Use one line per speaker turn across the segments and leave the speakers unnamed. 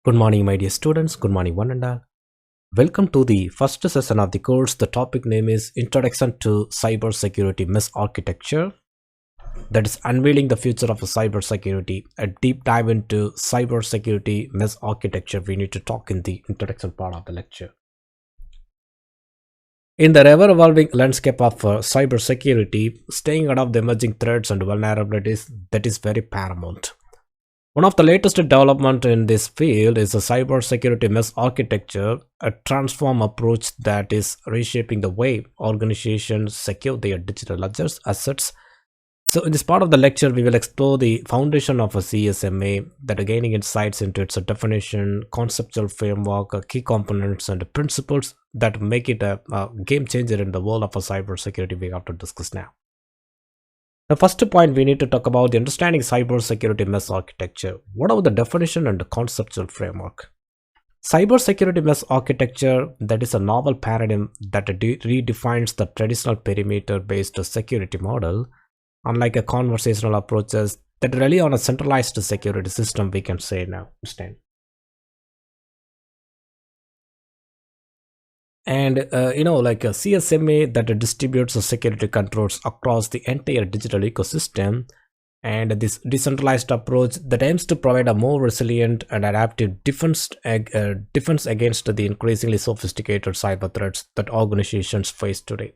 Good morning, my dear students. Good morning, one and all. Welcome to the first session of the course. The topic name is Introduction to Cybersecurity Mesh Architecture. That is unveiling the future of cybersecurity. A deep dive into cybersecurity mesh architecture. We need to talk in the introduction part of the lecture. In the ever-evolving landscape of cybersecurity, staying ahead of the emerging threats and vulnerabilities that is very paramount. One of the latest development in this field is the cybersecurity mesh architecture, a transform approach that is reshaping the way organizations secure their digital ledgers assets. So in this part of the lecture, we will explore the foundation of a CSMA, that are gaining insights into its definition, conceptual framework, key components, and principles that make it a game changer in the world of a cybersecurity we have to discuss now. The first point we need to talk about the understanding cybersecurity mesh architecture. What are the definition and the conceptual framework? Cybersecurity mesh architecture, that is a novel paradigm that redefines the traditional perimeter-based security model, unlike a conversational approaches that rely on a centralized security system. We can say now. And like a CSMA that distributes the security controls across the entire digital ecosystem, and this decentralized approach that aims to provide a more resilient and adaptive defense against the increasingly sophisticated cyber threats that organizations face today.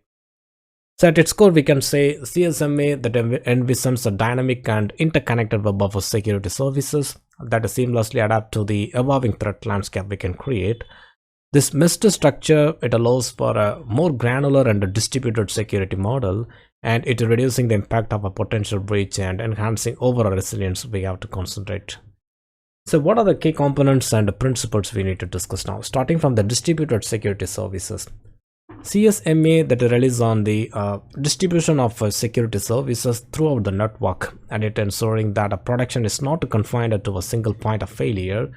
So at its core, we can say CSMA that envisions a dynamic and interconnected web of security services that seamlessly adapt to the evolving threat landscape we can create. This meshed structure, it allows for a more granular and distributed security model, and it reducing the impact of a potential breach and enhancing overall resilience we have to concentrate. So what are the key components and principles we need to discuss now? Starting from the distributed security services. CSMA that relies on the distribution of security services throughout the network, and it ensuring that a production is not confined to a single point of failure.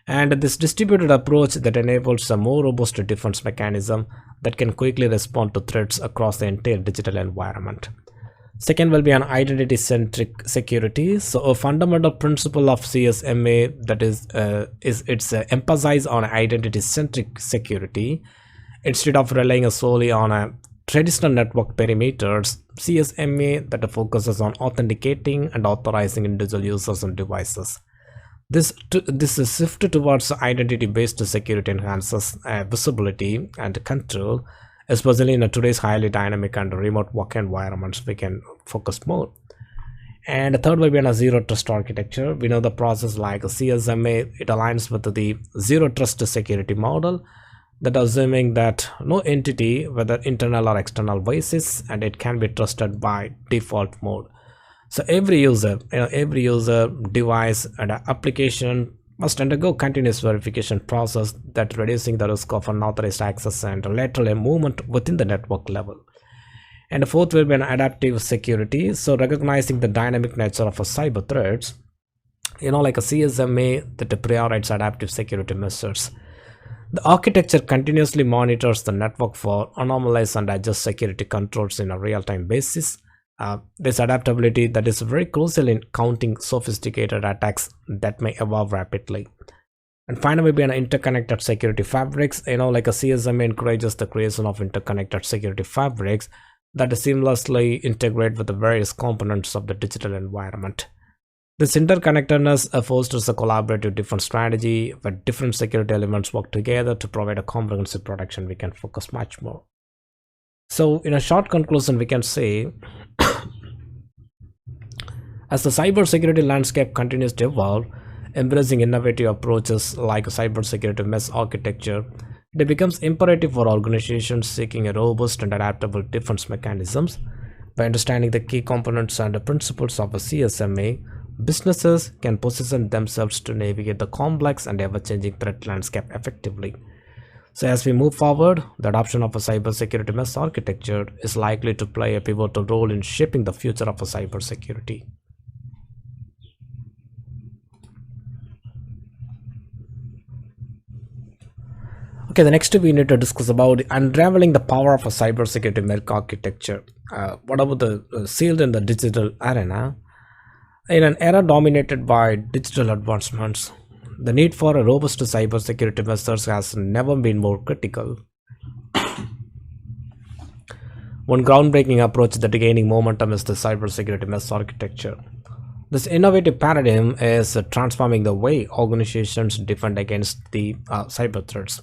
And this distributed approach that enables a more robust defense mechanism that can quickly respond to threats across the entire digital environment. Second will be an identity-centric security. So a fundamental principle of CSMA that is it's emphasize on identity-centric security. Instead of relying solely on a traditional network perimeters, CSMA that focuses on authenticating and authorizing individual users and devices. This is shift towards identity-based security enhances visibility and control, especially in today's highly dynamic and remote work environments. We can focus more. And the third will be a zero trust architecture. We know the process like a CSMA, it aligns with the zero trust security model, that assuming that no entity, whether internal or external basis, and it can be trusted by default mode. So every user, device, and application must undergo continuous verification process that reducing the risk of unauthorized access and lateral movement within the network level. And the fourth will be an adaptive security. So recognizing the dynamic nature of a cyber threats, like a CSMA that prioritizes adaptive security measures. The architecture continuously monitors the network for anomalies and adjusts security controls in a real-time basis. This adaptability that is very crucial in counting sophisticated attacks that may evolve rapidly. And finally, be an interconnected security fabrics. Like a CSMA encourages the creation of interconnected security fabrics that seamlessly integrate with the various components of the digital environment. This interconnectedness fosters a collaborative defense strategy where different security elements work together to provide a comprehensive protection. We can focus much more. So in a short conclusion, we can say as the cybersecurity landscape continues to evolve, embracing innovative approaches like cybersecurity mesh architecture, it becomes imperative for organizations seeking a robust and adaptable defense mechanisms. By understanding the key components and the principles of a CSMA, businesses can position themselves to navigate the complex and ever-changing threat landscape effectively. So as we move forward, the adoption of a cybersecurity mesh architecture is likely to play a pivotal role in shaping the future of a cybersecurity. Okay, the next we need to discuss about unraveling the power of a cybersecurity mesh architecture. What about the sealed in the digital arena? In an era dominated by digital advancements, the need for a robust cybersecurity measures has never been more critical. One groundbreaking approach that is gaining momentum is the cybersecurity mesh architecture. This innovative paradigm is transforming the way organizations defend against the cyber threats.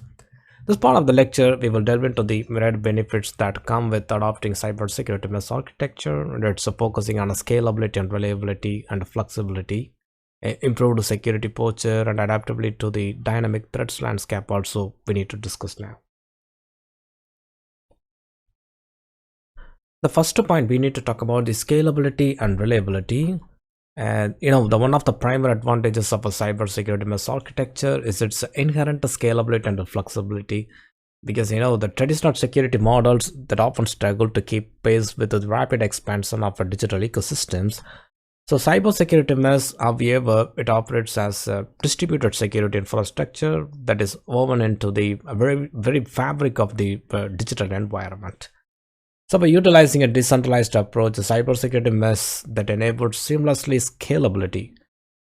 This part of the lecture, we will delve into the myriad benefits that come with adopting cybersecurity mesh architecture, and it's focusing on scalability and reliability and flexibility, improved security posture, and adaptability to the dynamic threats landscape. Also, we need to discuss now. The first point we need to talk about the scalability and reliability. And the one of the primary advantages of a cybersecurity mesh architecture is its inherent scalability and flexibility. Because the traditional security models that often struggle to keep pace with the rapid expansion of digital ecosystems. So cybersecurity mesh, however, it operates as a distributed security infrastructure that is woven into the very fabric of the digital environment. So by utilizing a decentralized approach, a cybersecurity mesh that enables seamlessly scalability.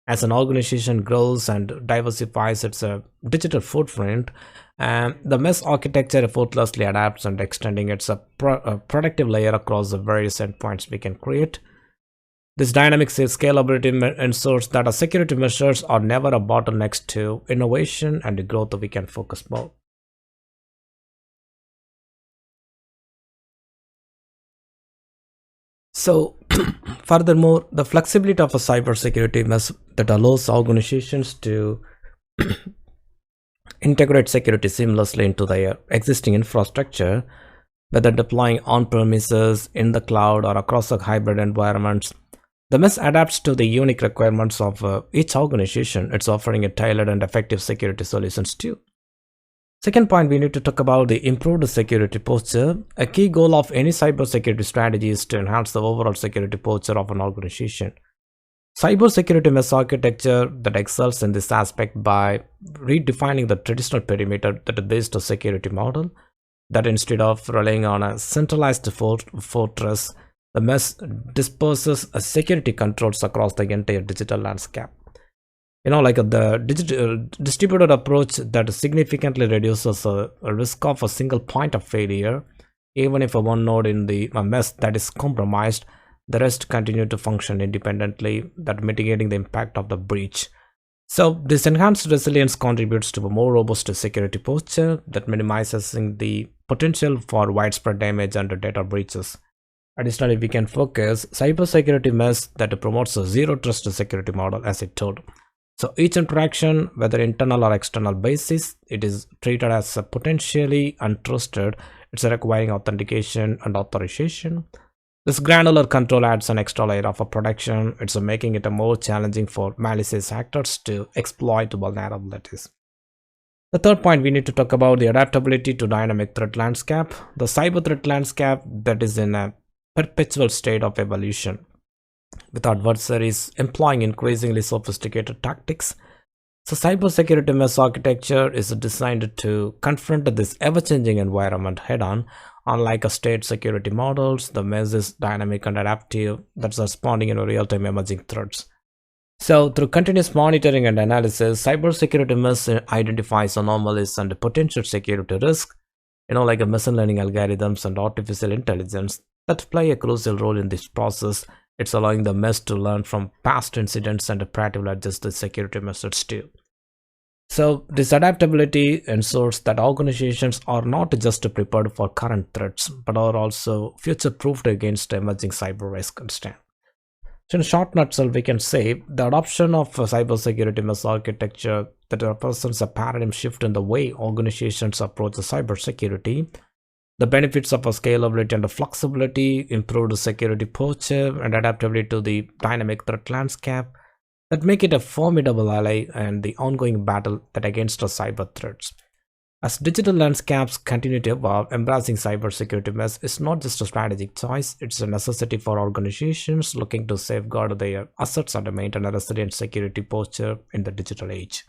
As an organization grows and diversifies its digital footprint, the mesh architecture effortlessly adapts and extending its productive layer across the various endpoints we can create. This dynamic scalability ensures that our security measures are never a bottleneck to innovation and growth we can focus more. So, furthermore, the flexibility of a cybersecurity mesh that allows organizations to integrate security seamlessly into their existing infrastructure, whether deploying on premises, in the cloud, or across a hybrid environments. The mesh adapts to the unique requirements of each organization. It's offering a tailored and effective security solutions too. Second point, we need to talk about the improved security posture. A key goal of any cybersecurity strategy is to enhance the overall security posture of an organization. Cybersecurity mesh architecture that excels in this aspect by redefining the traditional perimeter that is based on security model, that instead of relying on a centralized fortress, the mesh disperses security controls across the entire digital landscape. Like the digital distributed approach that significantly reduces a risk of a single point of failure. Even if a one node in the mesh that is compromised, the rest continue to function independently, that mitigating the impact of the breach. So this enhanced resilience contributes to a more robust security posture that minimizes the potential for widespread damage and data breaches. Additionally, we can focus cybersecurity mesh that promotes a zero trust security model, as I told. So each interaction, whether internal or external basis, it is treated as a potentially untrusted. It's requiring authentication and authorization. This granular control adds an extra layer of a protection. It's making it a more challenging for malicious actors to exploit vulnerabilities. The third point, we need to talk about the adaptability to dynamic threat landscape. The cyber threat landscape that is in a perpetual state of evolution, with adversaries employing increasingly sophisticated tactics. So cybersecurity mesh architecture is designed to confront this ever-changing environment head-on. Unlike a state security models, the mesh is dynamic and adaptive, that's responding in real-time emerging threats. So through continuous monitoring and analysis, cybersecurity mesh identifies anomalies and potential security risk, like a machine learning algorithms and artificial intelligence that play a crucial role in this process. It's allowing the mesh to learn from past incidents and proactively adjust the security methods too. So this adaptability ensures that organizations are not just prepared for current threats, but are also future-proofed against emerging cyber risk instead. So in a short nutshell, we can say the adoption of cybersecurity mesh architecture that represents a paradigm shift in the way organizations approach cybersecurity. The benefits of a scalability and a flexibility, improved security posture, and adaptability to the dynamic threat landscape that make it a formidable ally in the ongoing battle that against the cyber threats. As digital landscapes continue to evolve, embracing cybersecurity mesh is not just a strategic choice, it's a necessity for organizations looking to safeguard their assets and maintain a resilient security posture in the digital age.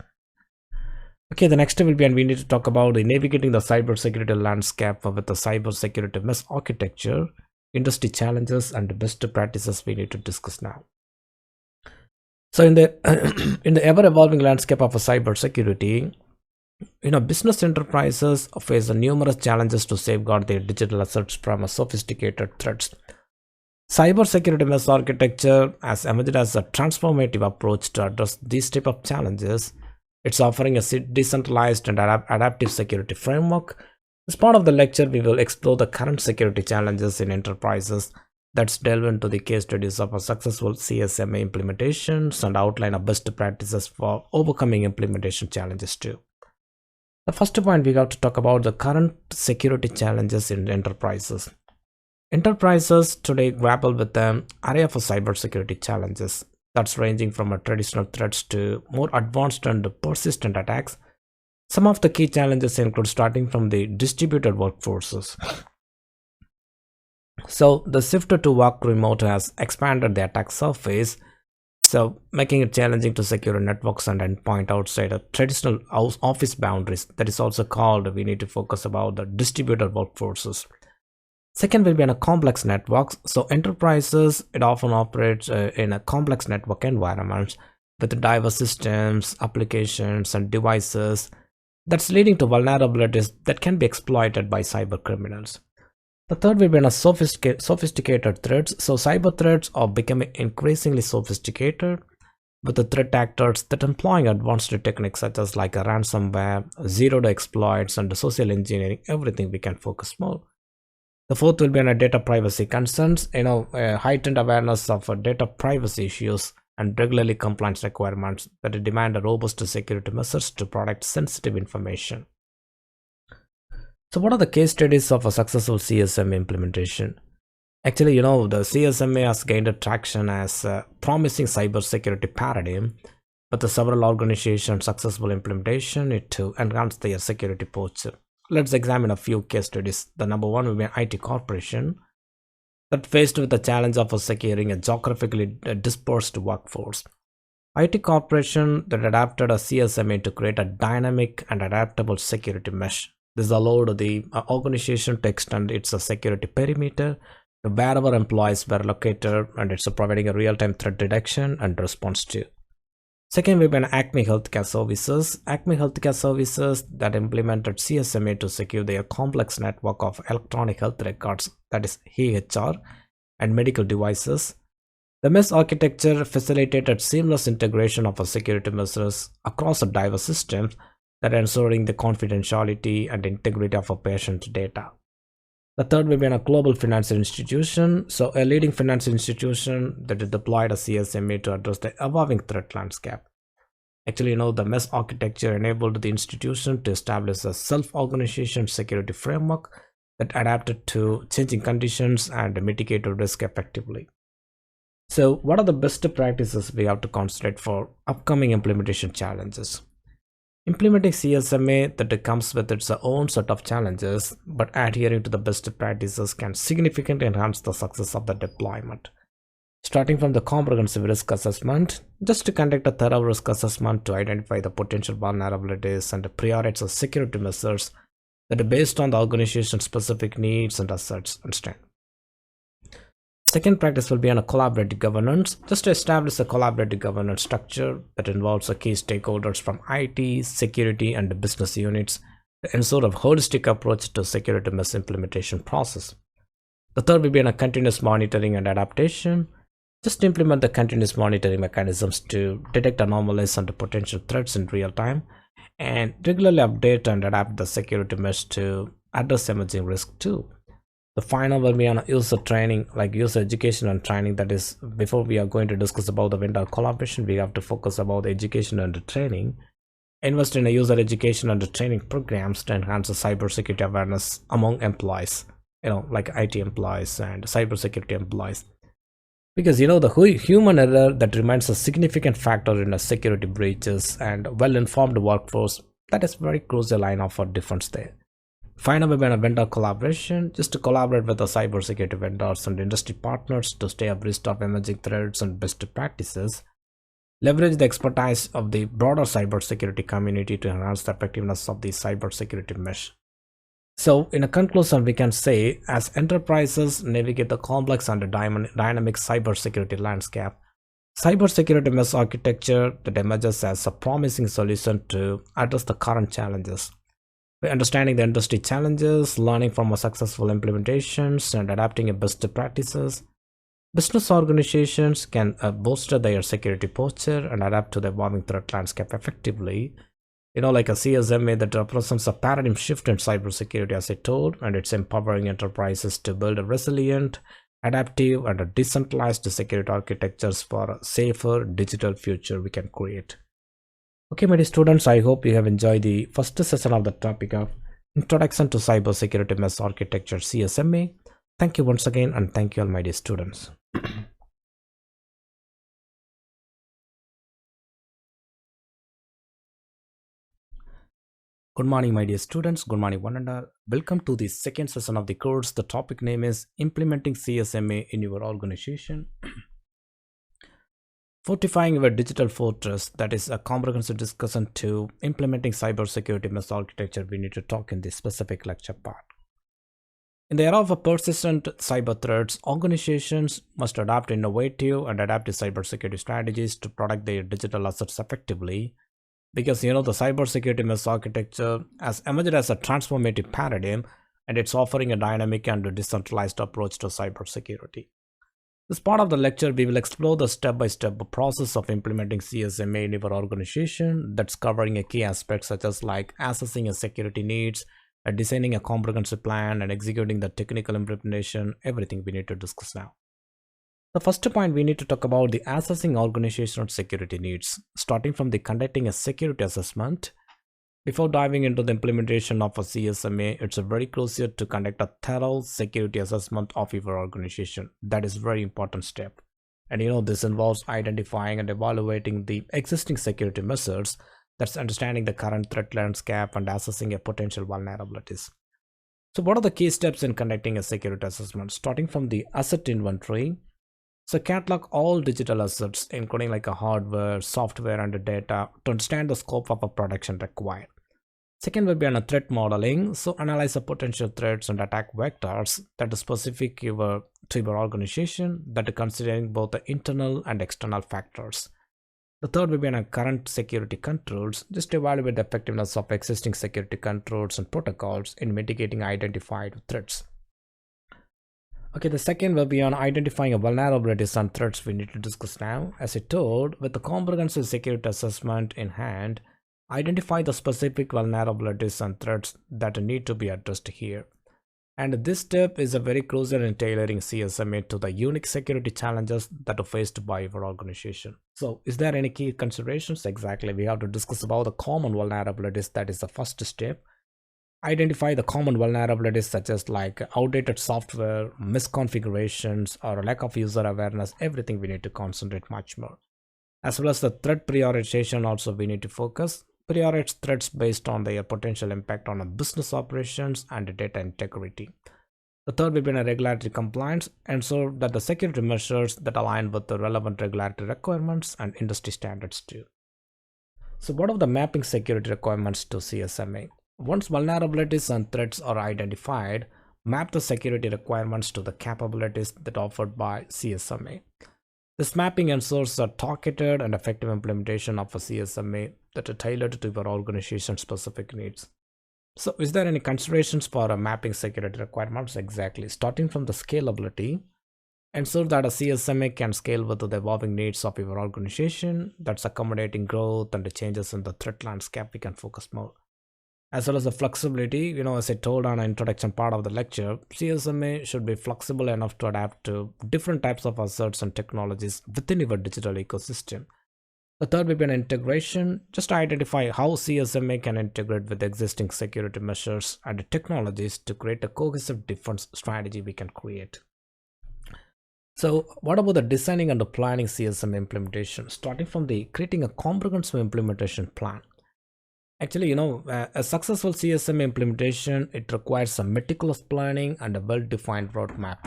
Okay, the next step will be, and we need to talk about the navigating the cybersecurity landscape with the cybersecurity mesh architecture, industry challenges, and best practices we need to discuss now. So in the in the ever evolving landscape of a cybersecurity, business enterprises face numerous challenges to safeguard their digital assets from a sophisticated threats. Cybersecurity mesh architecture has emerged as a transformative approach to address these type of challenges. It's offering a decentralized and adaptive security framework. As part of the lecture, we will explore the current security challenges in enterprises. Let's delve into the case studies of a successful CSMA implementations and outline a best practices for overcoming implementation challenges too. The first point we got to talk about the current security challenges in enterprises. Enterprises today grapple with an array of cybersecurity challenges that's ranging from traditional threats to more advanced and persistent attacks. Some of the key challenges include starting from the distributed workforces. So the shift to work remote has expanded the attack surface, so making it challenging to secure networks and endpoint outside of traditional office boundaries. That is also called, we need to focus about the distributed workforces. Second will be in a complex networks. So enterprises, it often operates in a complex network environments with diverse systems, applications, and devices. That's leading to vulnerabilities that can be exploited by cyber criminals. The third will be in a sophisticated threats. So cyber threats are becoming increasingly sophisticated with the threat actors that employing advanced techniques such as like a ransomware, zero-day exploits, and social engineering. Everything we can focus more. The fourth will be on a data privacy concerns, heightened awareness of data privacy issues and regularly compliance requirements that demand a robust security measures to protect sensitive information. So what are the case studies of a successful CSMA implementation? Actually, the CSMA has gained traction as a promising cybersecurity paradigm, but the several organizations' successful implementation it to enhance their security posture. Let's examine a few case studies. The number one will be an IT corporation that faced with the challenge of securing a geographically dispersed workforce. IT corporation that adapted a CSMA to create a dynamic and adaptable security mesh. This allowed the organization to extend its security perimeter to wherever employees were located, and it's providing a real-time threat detection and response to. Second, we've been Acme Healthcare Services. Acme Healthcare Services that implemented CSMA to secure their complex network of electronic health records, that is EHR, and medical devices. The mesh architecture facilitated seamless integration of security measures across a diverse systems that ensuring the confidentiality and integrity of a patient data. The third will be a global financial institution. So a leading financial institution that deployed a CSMA to address the evolving threat landscape. Actually, the mesh architecture enabled the institution to establish a self-organization security framework that adapted to changing conditions and mitigated risk effectively. So what are the best practices we have to consider for upcoming implementation challenges? Implementing CSMA that comes with its own set of challenges, but adhering to the best practices can significantly enhance the success of the deployment. Starting from the comprehensive risk assessment, just to conduct a thorough risk assessment to identify the potential vulnerabilities and prioritize security measures that are based on the organization's specific needs and assets and strength. Second practice will be on a collaborative governance, just to establish a collaborative governance structure that involves key stakeholders from IT, security, and business units to ensure a holistic approach to security mesh implementation process. The third will be on a continuous monitoring and adaptation, just to implement the continuous monitoring mechanisms to detect anomalies and potential threats in real time, and regularly update and adapt the security mesh to address emerging risks too. The final will be on user training, like user education and training. That is, before we are going to discuss about the vendor collaboration, we have to focus about the education and training. Invest in a user education and training programs to enhance the cybersecurity awareness among employees, like IT employees and cybersecurity employees. Because the human error that remains a significant factor in a security breaches, and well-informed workforce, that is very crucial line of a difference there. Finally, we have vendor collaboration, just to collaborate with the cybersecurity vendors and industry partners to stay abreast of emerging threats and best practices. Leverage the expertise of the broader cybersecurity community to enhance the effectiveness of the cybersecurity mesh. So, in a conclusion, we can say as enterprises navigate the complex and dynamic cybersecurity landscape, Cybersecurity Mesh Architecture that emerges as a promising solution to address the current challenges. By understanding the industry challenges, learning from our successful implementations, and adapting a best practices, business organizations can bolster their security posture and adapt to the evolving threat landscape effectively. Like a CSMA that represents a paradigm shift in cybersecurity, as I told, and it's empowering enterprises to build a resilient, adaptive, and a decentralized security architectures for a safer digital future we can create. Okay, my dear students, I hope you have enjoyed the first session of the topic of Introduction to Cybersecurity Mesh Architecture CSMA. Thank you once again, and thank you all, my dear students. Good morning, my dear students. Good morning, one and all. Welcome to the second session of the course. The topic name is Implementing CSMA in Your Organization. Fortifying your digital fortress. That is a comprehensive discussion to implementing cybersecurity mesh architecture. We need to talk in this specific lecture part. In the era of persistent cyber threats, organizations must adopt innovative and adaptive cybersecurity strategies to protect their digital assets effectively. Because the cybersecurity mesh architecture has emerged as a transformative paradigm, and it's offering a dynamic and decentralized approach to cybersecurity. As part of the lecture, we will explore the step-by-step process of implementing CSMA in your organization. That's covering a key aspects such as like assessing your security needs, designing a comprehensive plan, and executing the technical implementation. Everything we need to discuss now. The first point we need to talk about the assessing organizational security needs, starting from the conducting a security assessment. Before diving into the implementation of a CSMA, it's a very crucial to conduct a thorough security assessment of your organization. That is a very important step. And this involves identifying and evaluating the existing security measures, that's understanding the current threat landscape and assessing a potential vulnerabilities. So what are the key steps in conducting a security assessment? Starting from the asset inventory. So catalog all digital assets, including like a hardware, software, and data to understand the scope of a production required. Second will be on a threat modeling. So analyze the potential threats and attack vectors that are specific to your organization, that are considering both the internal and external factors. The third will be on a current security controls. Just evaluate the effectiveness of existing security controls and protocols in mitigating identified threats. Okay, the second will be on identifying vulnerabilities and threats we need to discuss now. As I told, with the comprehensive security assessment in hand, identify the specific vulnerabilities and threats that need to be addressed here. And this step is a very crucial in tailoring CSMA to the unique security challenges that are faced by your organization. So is there any key considerations? Exactly, we have to discuss about the common vulnerabilities. That is the first step. Identify the common vulnerabilities such as like outdated software, misconfigurations, or lack of user awareness. Everything we need to concentrate much more. As well as the threat prioritization also we need to focus. Prioritize threats based on their potential impact on a business operations and data integrity. The third will be a regulatory compliance. Ensure that the security measures that align with the relevant regulatory requirements and industry standards too. So what are the mapping security requirements to CSMA? Once vulnerabilities and threats are identified, map the security requirements to the capabilities that are offered by CSMA. This mapping ensures a targeted and effective implementation of a CSMA that are tailored to your organization's specific needs. So is there any considerations for a mapping security requirements? Exactly. Starting from the scalability, ensure that a CSMA can scale with the evolving needs of your organization, that's accommodating growth and the changes in the threat landscape. We can focus more. As well as the flexibility, as I told on an introduction part of the lecture, CSMA should be flexible enough to adapt to different types of assets and technologies within your digital ecosystem. The third will be an integration. Just identify how CSMA can integrate with existing security measures and technologies to create a cohesive defense strategy we can create. So what about the designing and the planning CSMA implementation? Starting from the creating a comprehensive implementation plan. Actually, a successful CSMA implementation, it requires some meticulous planning and a well-defined roadmap.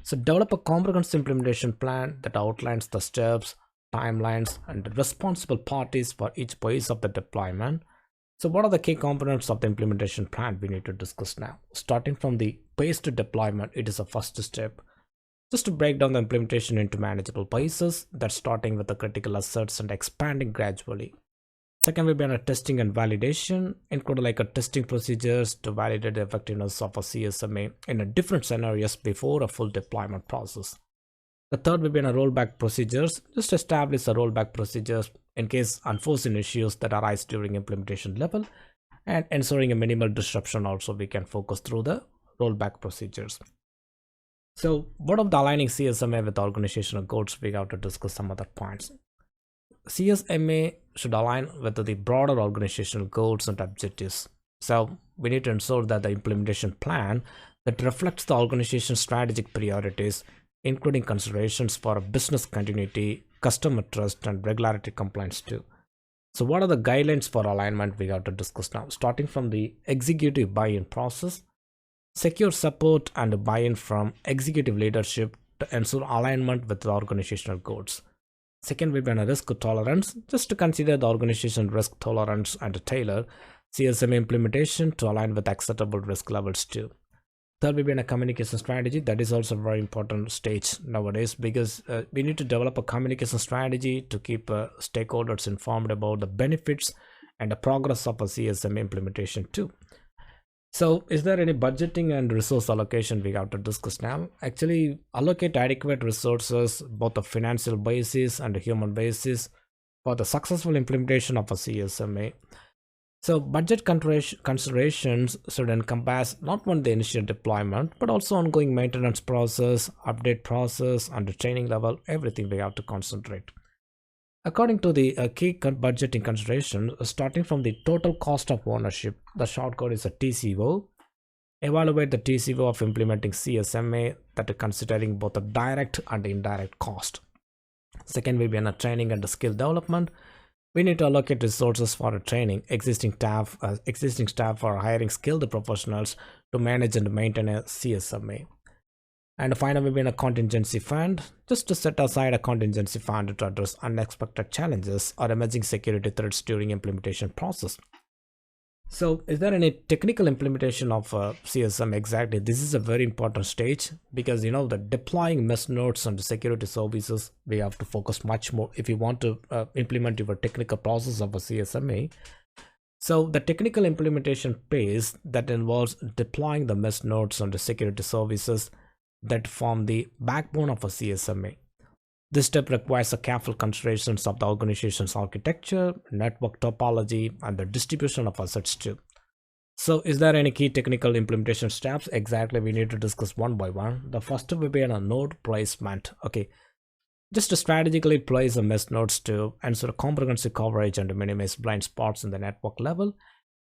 So develop a comprehensive implementation plan that outlines the steps, timelines, and responsible parties for each phase of the deployment. So what are the key components of the implementation plan we need to discuss now? Starting from the phased deployment, it is a first step. just to break down the implementation into manageable pieces, that's starting with the critical assets and expanding gradually. Second will be on a testing and validation, include like a testing procedures to validate the effectiveness of a CSMA in a different scenarios before a full deployment process. The third will be on a rollback procedures, just establish a rollback procedures in case unforeseen issues that arise during implementation level, and ensuring a minimal disruption also we can focus through the rollback procedures. So what of the aligning CSMA with organizational goals, we have to discuss some other points. CSMA should align with the broader organizational goals and objectives. So we need to ensure that the implementation plan that reflects the organization's strategic priorities, including considerations for business continuity, customer trust, and regularity compliance too. So what are the guidelines for alignment we have to discuss now? Starting from the executive buy-in process, secure support and buy-in from executive leadership to ensure alignment with the organizational goals. Second will be on a risk tolerance, just to consider the organization risk tolerance and tailor CSMA implementation to align with acceptable risk levels too. Third will be in a communication strategy. That is also a very important stage nowadays, because we need to develop a communication strategy to keep stakeholders informed about the benefits and the progress of a CSMA implementation too. So is there any budgeting and resource allocation we have to discuss now? Actually, allocate adequate resources, both the financial basis and the human basis, for the successful implementation of a CSMA. So budget considerations should encompass not only the initial deployment, but also ongoing maintenance process, update process, and the training level, everything we have to concentrate. According to the key budgeting considerations, starting from the total cost of ownership, the shortcode is a TCO. Evaluate the TCO of implementing CSMA, that is considering both the direct and indirect cost. Second will be on a training and the skill development. We need to allocate resources for training existing staff for hiring skilled professionals to manage and maintain a CSMA. And finally, will be in a contingency fund, just to set aside a contingency fund to address unexpected challenges or emerging security threats during implementation process. So is there any technical implementation of CSM? Exactly, this is a very important stage, because the deploying mesh nodes and security services, we have to focus much more if you want to implement your technical process of a CSMA. So the technical implementation phase that involves deploying the mesh nodes and the security services that form the backbone of a CSMA. This step requires a careful considerations of the organization's architecture, network topology, and the distribution of assets too. So is there any key technical implementation steps? Exactly, we need to discuss one by one. The first will be on a node placement. Okay, just to strategically place a mesh nodes to ensure comprehensive coverage and to minimize blind spots in the network level.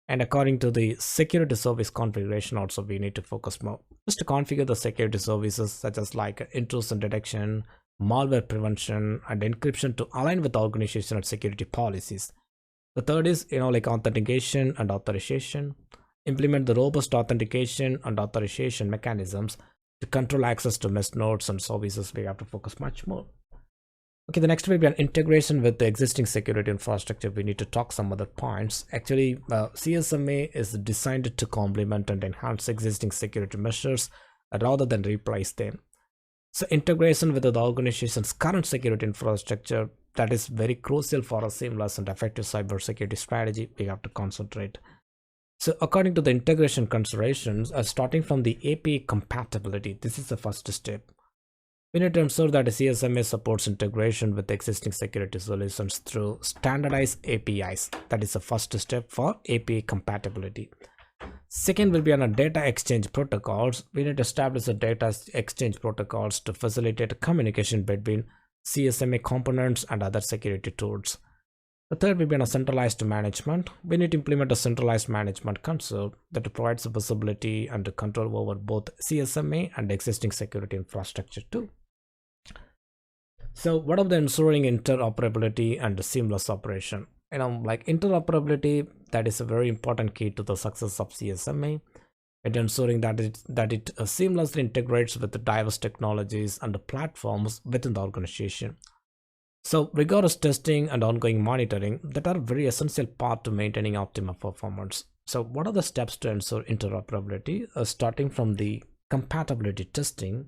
And according to the security service configuration, also we need to focus more just to configure the security services such as like intrusion detection, malware prevention, and encryption to align with organizational security policies. The third is like authentication and authorization. Implement the robust authentication and authorization mechanisms to control access to mesh nodes and services. We have to focus much more. Okay, the next will be an integration with the existing security infrastructure. We need to talk some other points. Actually, CSMA is designed to complement and enhance existing security measures rather than replace them. So integration with the organization's current security infrastructure, that is very crucial for a seamless and effective cybersecurity strategy. We have to concentrate. So according to the integration considerations, starting from the API compatibility, this is the first step. We need to ensure that the CSMA supports integration with existing security solutions through standardized APIs. That is the first step for API compatibility. Second will be on a data exchange protocols. We need to establish a data exchange protocols to facilitate communication between CSMA components and other security tools. The third will be on a centralized management. We need to implement a centralized management concept that provides visibility and control over both CSMA and existing security infrastructure too. So what of the ensuring interoperability and seamless operation? Like interoperability, that is a very important key to the success of CSMA. It ensuring that it seamlessly integrates with the diverse technologies and the platforms within the organization. So rigorous testing and ongoing monitoring, that are very essential part to maintaining optimal performance. So what are the steps to ensure interoperability? Starting from the compatibility testing,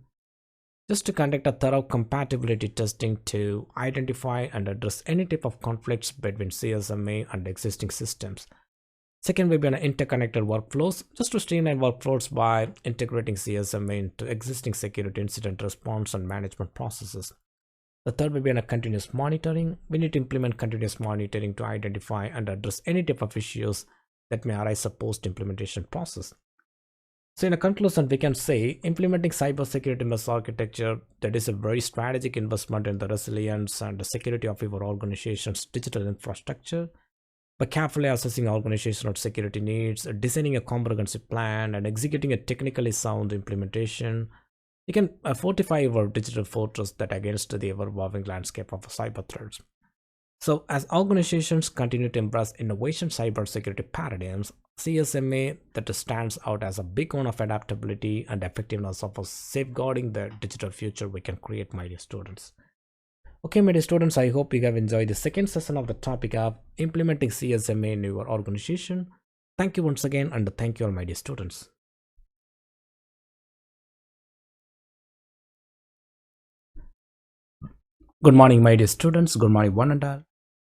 just to conduct a thorough compatibility testing to identify and address any type of conflicts between CSMA and existing systems. Second will be an interconnected workflows, just to streamline workflows by integrating CSMA into existing security incident response and management processes. The third will be a continuous monitoring. We need to implement continuous monitoring to identify and address any type of issues that may arise post implementation process. So in a conclusion, we can say implementing cybersecurity mesh architecture, that is a very strategic investment in the resilience and the security of your organization's digital infrastructure. By carefully assessing organizational security needs, designing a comprehensive plan, and executing a technically sound implementation, you can fortify your digital fortress that against the ever-evolving landscape of cyber threats. So, as organizations continue to embrace innovation cybersecurity paradigms, CSMA that stands out as a beacon of adaptability and effectiveness of safeguarding the digital future we can create, my dear students. Okay, my dear students, I hope you have enjoyed the second session of the topic of implementing CSMA in your organization. Thank you once again, and thank you all, my dear students. Good morning, my dear students. Good morning, one and all.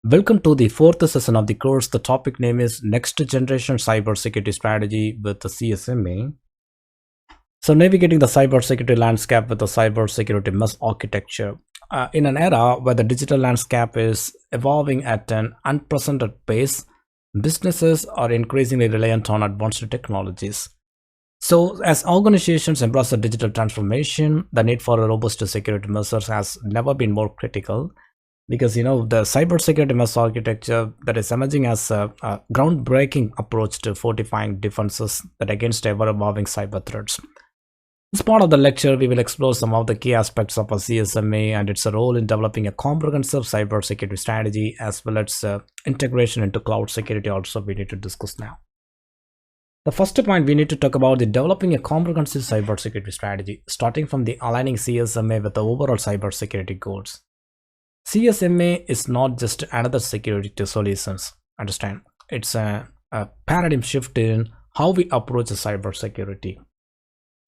Welcome to the fourth session of the course. The topic name is Next Generation Cybersecurity Strategy with the CSMA. So, navigating the cybersecurity landscape with the cybersecurity mesh architecture. In an era where the digital landscape is evolving at an unprecedented pace, businesses are increasingly reliant on advanced technologies. So, as organizations embrace the digital transformation, the need for a robust security measures has never been more critical, because the cybersecurity mesh architecture that is emerging as a groundbreaking approach to fortifying defenses that against ever-evolving cyber threats. As part of the lecture, we will explore some of the key aspects of a CSMA and its role in developing a comprehensive cybersecurity strategy, as well as integration into cloud security also we need to discuss now. The first point we need to talk about the developing a comprehensive cybersecurity strategy, starting from the aligning CSMA with the overall cybersecurity goals. CSMA is not just another security solutions. Understand? It's a paradigm shift in how we approach cybersecurity.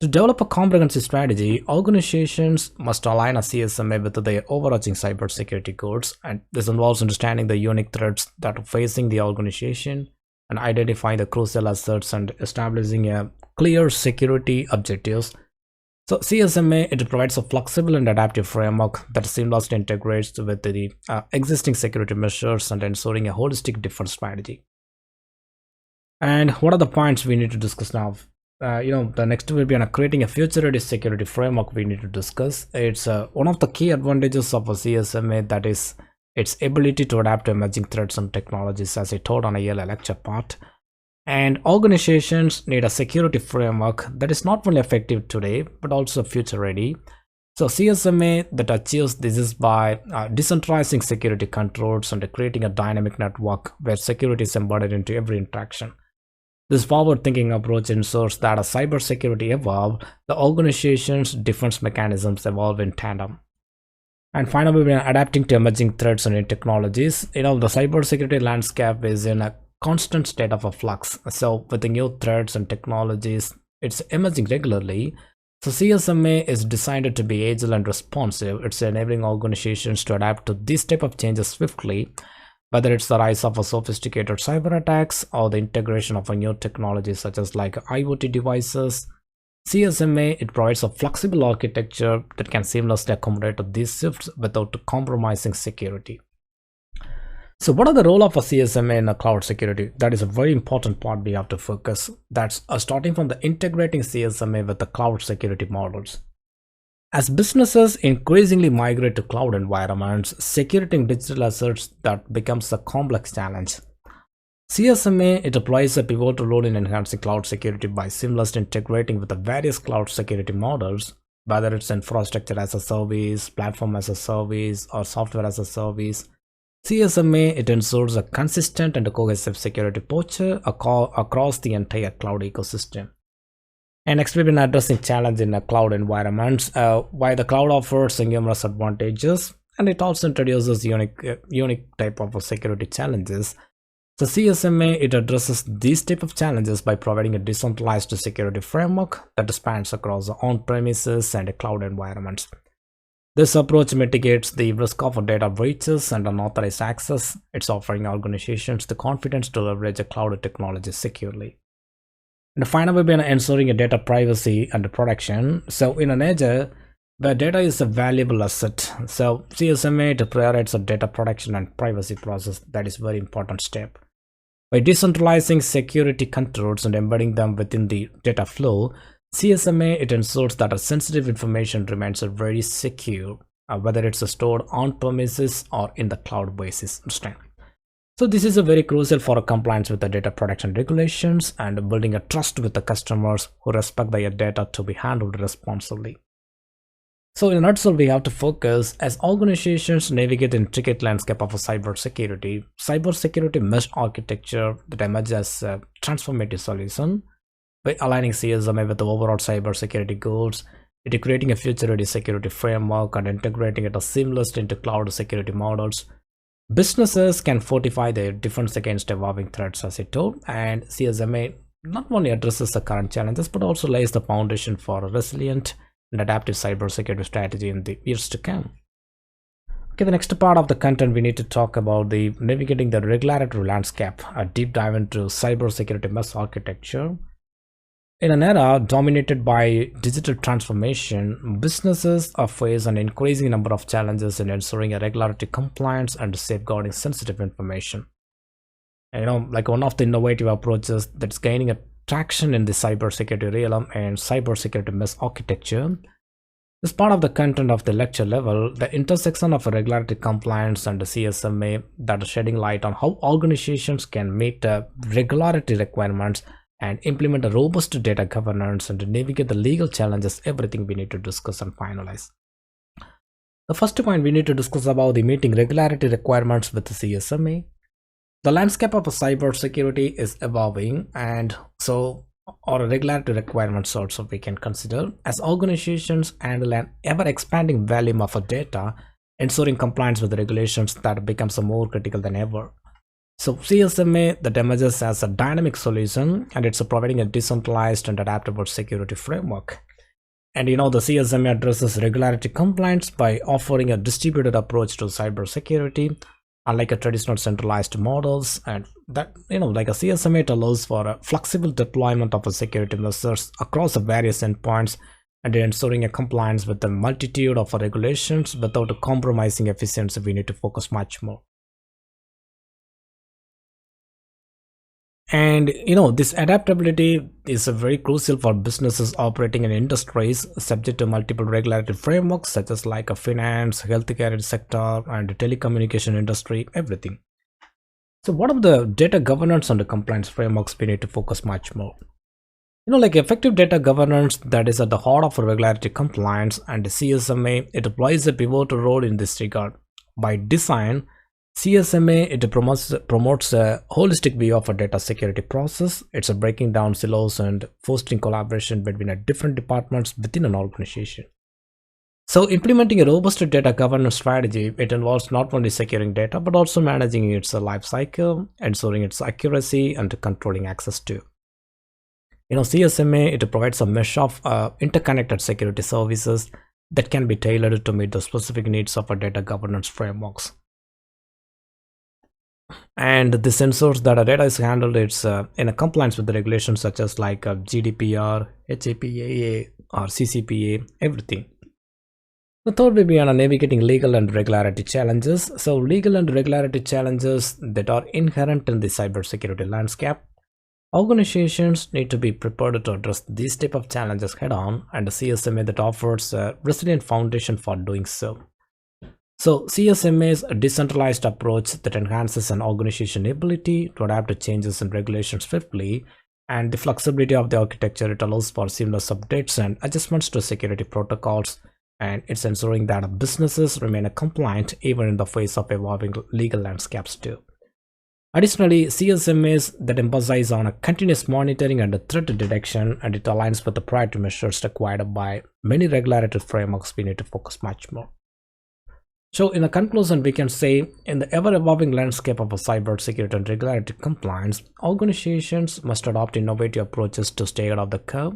To develop a comprehensive strategy, organizations must align a CSMA with their overarching cybersecurity goals, and this involves understanding the unique threats that are facing the organization and identifying the crucial assets and establishing a clear security objectives. So CSMA, it provides a flexible and adaptive framework that seamlessly integrates with the existing security measures and ensuring a holistic defense strategy. And what are the points we need to discuss now? The next will be on creating a future-ready security framework we need to discuss. It's one of the key advantages of a CSMA, that is its ability to adapt to emerging threats and technologies, as I told on a earlier lecture part. And organizations need a security framework that is not only effective today, but also future-ready. So CSMA that achieves this is by decentralizing security controls and creating a dynamic network where security is embedded into every interaction. This forward-thinking approach ensures that as cybersecurity evolves, the organization's defense mechanisms evolve in tandem. And finally, we're adapting to emerging threats and new technologies. The cybersecurity landscape is in a constant state of a flux. So with the new threats and technologies, it's emerging regularly. So CSMA is designed to be agile and responsive. It's enabling organizations to adapt to these type of changes swiftly, whether it's the rise of a sophisticated cyber attacks or the integration of a new technology such as like IoT devices. CSMA, it provides a flexible architecture that can seamlessly accommodate these shifts without compromising security. So what are the role of a CSMA in a cloud security? That is a very important part we have to focus. That's starting from the integrating CSMA with the cloud security models. As businesses increasingly migrate to cloud environments, securing digital assets that becomes a complex challenge. CSMA, it applies a pivotal role in enhancing cloud security by seamlessly integrating with the various cloud security models, whether it's infrastructure as a service, platform as a service, or software as a service. CSMA, it ensures a consistent and cohesive security posture across the entire cloud ecosystem. And next, we've been addressing challenge in a cloud environments. Why the cloud offers numerous advantages, and it also introduces unique type of security challenges. So CSMA, it addresses these type of challenges by providing a decentralized security framework that spans across the on-premises and cloud environments. This approach mitigates the risk of data breaches and unauthorized access. It's offering organizations the confidence to leverage a cloud technology securely. And finally, we've been ensuring a data privacy and protection. So in an age where data is a valuable asset, so CSMA to prioritize a data protection and privacy process. That is a very important step. By decentralizing security controls and embedding them within the data flow, CSMA, it ensures that our sensitive information remains very secure, whether it's stored on premises or in the cloud basis. Understand? So this is a very crucial for compliance with the data protection regulations and building a trust with the customers who respect their data to be handled responsibly. So in a nutshell, we have to focus as organizations navigate the intricate landscape of a cybersecurity mesh architecture that emerges as a transformative solution. By aligning CSMA with the overall cybersecurity goals, it is creating a future-ready security framework and integrating it seamlessly into cloud security models. Businesses can fortify their defense against evolving threats, as I told, and CSMA not only addresses the current challenges but also lays the foundation for a resilient and adaptive cybersecurity strategy in the years to come. Okay, the next part of the content we need to talk about the navigating the regulatory landscape, a deep dive into cybersecurity mesh architecture. In an era dominated by digital transformation, businesses are faced an increasing number of challenges in ensuring a regularity compliance and safeguarding sensitive information. And like one of the innovative approaches that's gaining a traction in the cybersecurity realm and cybersecurity mesh architecture. As part of the content of the lecture level, the intersection of regularity compliance and the CSMA that is shedding light on how organizations can meet regularity requirements and implement a robust data governance and navigate the legal challenges, everything we need to discuss and finalize. The first point we need to discuss about the meeting regularity requirements with the CSMA. The landscape of cybersecurity is evolving, and so our regulatory requirements also we can consider as organizations handle an ever-expanding volume of data, ensuring compliance with the regulations that becomes more critical than ever. So CSMA that emerges as a dynamic solution, and it's providing a decentralized and adaptable security framework. And the CSMA addresses regularity compliance by offering a distributed approach to cybersecurity, unlike a traditional centralized models, and that like a CSMA, it allows for a flexible deployment of a security measures across the various endpoints and ensuring a compliance with the multitude of regulations without compromising efficiency. We need to focus much more. And this adaptability is very crucial for businesses operating in industries subject to multiple regulatory frameworks such as like a finance, healthcare sector, and the telecommunication industry, everything. So what are the data governance and the compliance frameworks we need to focus much more? Like effective data governance that is at the heart of regularity compliance, and the CSMA, it plays a pivotal role in this regard. By design, CSMA, it promotes a holistic view of a data security process. It's a breaking down silos and fostering collaboration between different departments within an organization. So implementing a robust data governance strategy, it involves not only securing data but also managing its life cycle, ensuring its accuracy, and controlling access to. CSMA, it provides a mesh of interconnected security services that can be tailored to meet the specific needs of a data governance frameworks. And this ensures that data is handled in a compliance with the regulations such as like GDPR, HAPAA, or CCPA, everything. The third will be on navigating legal and regularity challenges. So legal and regularity challenges that are inherent in the cybersecurity landscape. Organizations need to be prepared to address these type of challenges head on, and the CSMA that offers a resilient foundation for doing so. So CSMA is a decentralized approach that enhances an organization's ability to adapt to changes in regulations swiftly, and the flexibility of the architecture, it allows for seamless updates and adjustments to security protocols, and it's ensuring that businesses remain compliant even in the face of evolving legal landscapes too. Additionally, CSMAs that emphasize on a continuous monitoring and threat detection, and it aligns with the priority measures required by many regulatory frameworks. We need to focus much more. So, in a conclusion, we can say in the ever evolving landscape of a cybersecurity and regulatory compliance, organizations must adopt innovative approaches to stay ahead of the curve.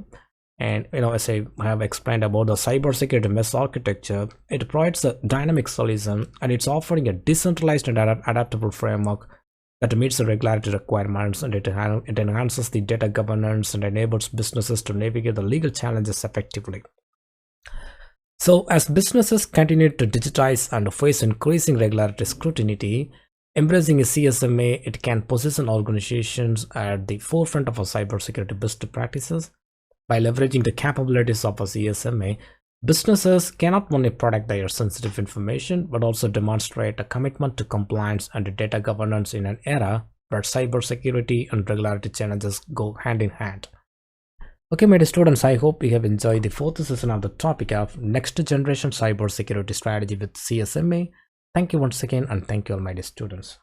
And as I have explained about the cybersecurity mesh architecture, it provides a dynamic solution and it's offering a decentralized and adaptable framework that meets the regularity requirements, and it enhances the data governance and enables businesses to navigate the legal challenges effectively. So, as businesses continue to digitize and face increasing regulatory scrutiny, embracing a CSMA, it can position organizations at the forefront of a cybersecurity best practices. By leveraging the capabilities of a CSMA, businesses cannot only protect their sensitive information but also demonstrate a commitment to compliance and data governance in an era where cybersecurity and regularity challenges go hand in hand. Okay, my dear students, I hope you have enjoyed the fourth session of the topic of next generation cybersecurity strategy with CSMA. Thank you once again, and thank you all my dear students.